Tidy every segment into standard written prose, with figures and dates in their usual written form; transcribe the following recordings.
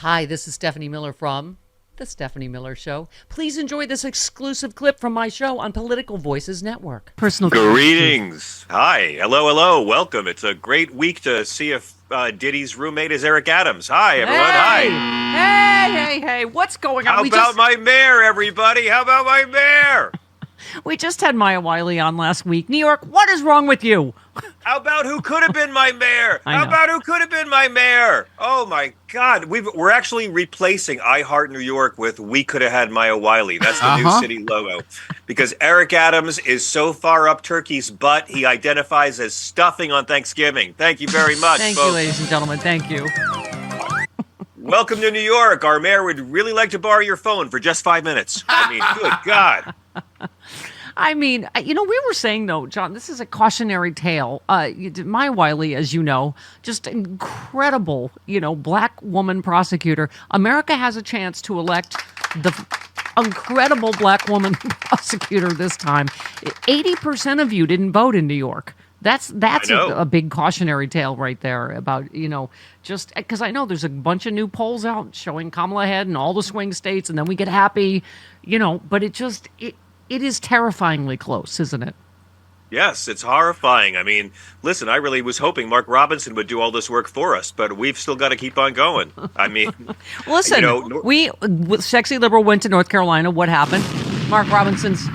Hi, this is Stephanie Miller from The Stephanie Miller Show. Please enjoy this exclusive clip from my show on Political Voices Network. Personal Greetings. Hi. Hello, hello. Welcome. It's a great week to see if Diddy's roommate is Eric Adams. Hi, everyone. Hey. Hi. Hey. What's going on? How about my mayor, everybody? How about my mayor? We just had Maya Wiley on last week. New York, what is wrong with you? How about who could have been my mayor? I know. How about who could have been my mayor? Oh, my God. We're actually replacing I Heart New York with We Could Have Had Maya Wiley. That's the new city logo. Because Eric Adams is so far up Turkey's butt, he identifies as stuffing on Thanksgiving. Thank you very much, Thank folks. you, ladies and gentlemen. Thank you. Welcome to New York. Our mayor would really like to borrow your phone for just 5 minutes. I mean, good God. I mean, we were saying, though, John, this is a cautionary tale. Maya Wiley, as you know, just incredible, black woman prosecutor. America has a chance to elect the incredible black woman prosecutor this time. 80% of you didn't vote in New York. That's a big cautionary tale right there about, just because I know there's a bunch of new polls out showing Kamala ahead in all the swing states, and then we get happy, but it is terrifyingly close, isn't it? Yes, it's horrifying. I mean, listen, I really was hoping Mark Robinson would do all this work for us, but we've still got to keep on going. I mean, listen, Sexy Liberal went to North Carolina. What happened? Mark Robinson's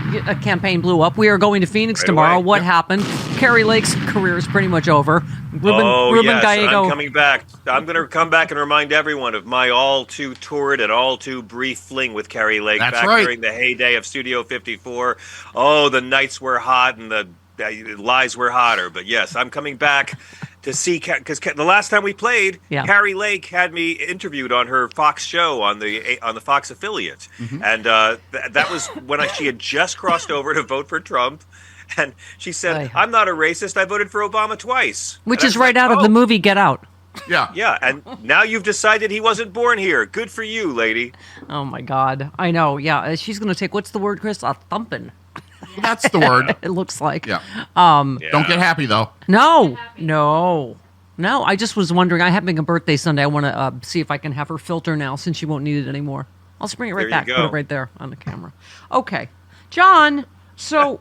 campaign blew up. We are going to Phoenix right tomorrow. away. What happened? Kari Lake's career is pretty much over. Ruben yes, Gallego. I'm coming back. I'm going to come back and remind everyone of my all too torrid and all too brief fling with Kari Lake during the heyday of Studio 54. Oh, the nights were hot and the lies were hotter. But yes, I'm coming back to see, because the last time we played, Kari Lake had me interviewed on her Fox show on the Fox affiliate, and that was when she had just crossed over to vote for Trump, and she said, "I'm not a racist. I voted for Obama twice," which is right out of the movie Get Out. Yeah, and now you've decided he wasn't born here. Good for you, lady. Oh my God, I know. Yeah, she's going to take, what's the word, Chris? A thumping. That's the word. It looks like. Yeah. Don't get happy, though. No. I just was wondering. I'm having a birthday Sunday. I want to see if I can have her filter now since she won't need it anymore. I'll just bring it right back. Put it right there on the camera. Okay. John, so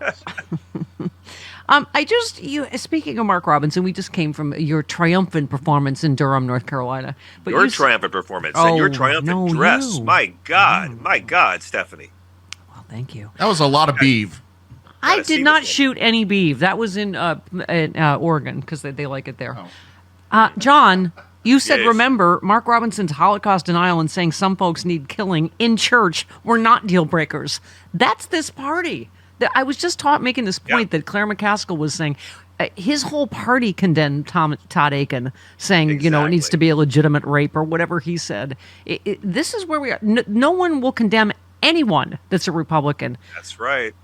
speaking of Mark Robinson, we just came from your triumphant performance in Durham, North Carolina. But your triumphant performance and your triumphant dress. My God, Stephanie. Thank you. That was a lot of beef. I did not shoot any beef. That was in Oregon because they like it there. John, you said, remember, Mark Robinson's Holocaust denial and saying some folks need killing in church were not deal breakers. That's this party. I was just making this point that Claire McCaskill was saying. His whole party condemned Todd Aiken, saying, it needs to be a legitimate rape or whatever he said. This is where we are. No one will condemn anyone that's a Republican. That's right.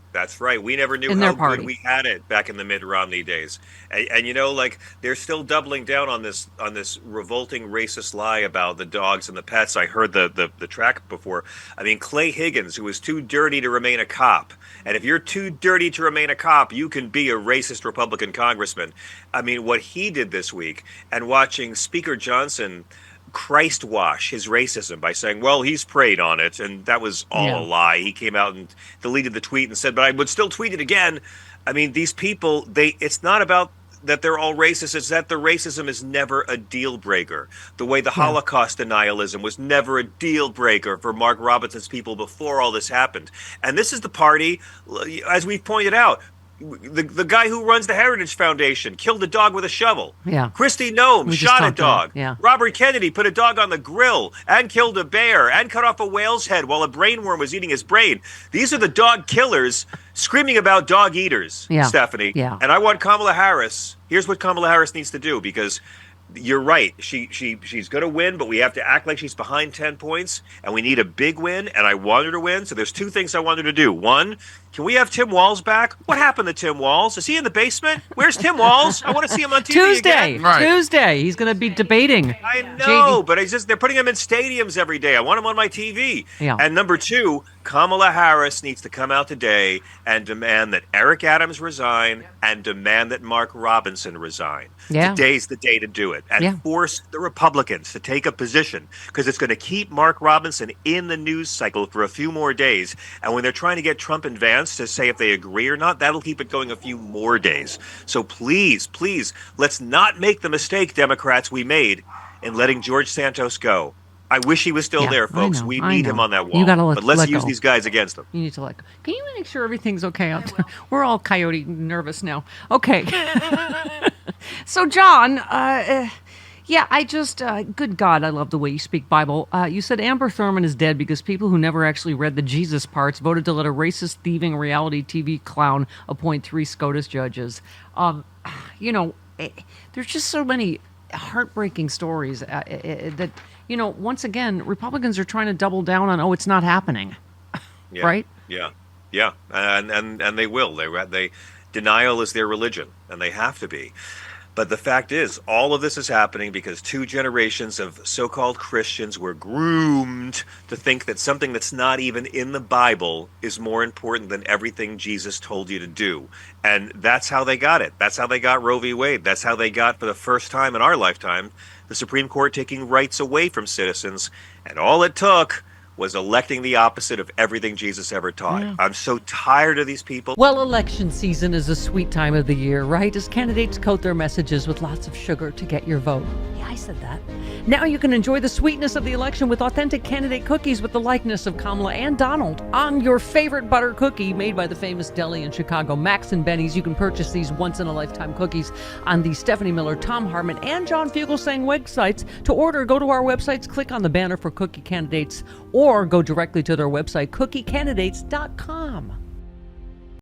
We never knew how good we had it back in the Mitt Romney days. And they're still doubling down on this revolting racist lie about the dogs and the pets. I heard the track before. I mean, Clay Higgins, who was too dirty to remain a cop. And if you're too dirty to remain a cop, you can be a racist Republican congressman. I mean, what he did this week, and watching Speaker Johnson Christ wash his racism by saying, well, he's preyed on it, and that was all a lie. He came out and deleted the tweet and said, but I would still tweet it again. I mean, these people, it's not about that they're all racist, it's that the racism is never a deal breaker. The way the Holocaust denialism was never a deal breaker for Mark Robinson's people before all this happened. And this is the party, as we've pointed out, the guy who runs the Heritage Foundation killed a dog with a shovel. Yeah. Kristi Noem shot a dog. Yeah. Robert Kennedy put a dog on the grill and killed a bear and cut off a whale's head while a brainworm was eating his brain. These are the dog killers screaming about dog eaters, Stephanie. Yeah. And I want Kamala Harris. Here's what Kamala Harris needs to do, because you're right. She's going to win, but we have to act like she's behind 10 points, and we need a big win, and I want her to win. So there's two things I want her to do. One, Can we have Tim Walz back? What happened to Tim Walz? Is he in the basement? Where's Tim Walz? I want to see him on TV Tuesday. again. Right. Tuesday. He's going to be debating. I know, but they're putting him in stadiums every day. I want him on my TV. Yeah. And number 2, Kamala Harris needs to come out today and demand that Eric Adams resign and demand that Mark Robinson resign. Yeah. Today's the day to do it. And force the Republicans to take a position, because it's going to keep Mark Robinson in the news cycle for a few more days. And when they're trying to get Trump and Vance to say if they agree or not, that'll keep it going a few more days. So please, let's not make the mistake, Democrats, we made in letting George Santos go. I wish he was still there, folks. We need him on that wall. But let's use these guys against him. You need to let go. Can you make sure everything's okay out there? We're all coyote nervous now. Okay. So, John, I just, good God, I love the way you speak Bible. You said Amber Thurman is dead because people who never actually read the Jesus parts voted to let a racist, thieving reality TV clown appoint 3 SCOTUS judges. There's just so many heartbreaking stories that, once again, Republicans are trying to double down on, it's not happening. Yeah, right? Yeah. And they will. They denial is their religion, and they have to be. But the fact is, all of this is happening because 2 generations of so-called Christians were groomed to think that something that's not even in the Bible is more important than everything Jesus told you to do. And that's how they got it. That's how they got Roe v. Wade. That's how they got, for the first time in our lifetime, the Supreme Court taking rights away from citizens. And all it took was electing the opposite of everything Jesus ever taught. Yeah. I'm so tired of these people. Well, election season is a sweet time of the year, right? As candidates coat their messages with lots of sugar to get your vote. Yeah, I said that. Now you can enjoy the sweetness of the election with authentic candidate cookies with the likeness of Kamala and Donald on your favorite butter cookie made by the famous deli in Chicago, Max and Benny's. You can purchase these once-in-a-lifetime cookies on the Stephanie Miller, Tom Harmon, and John Fugelsang websites. To order, go to our websites, click on the banner for cookie candidates, or go directly to their website, cookiecandidates.com.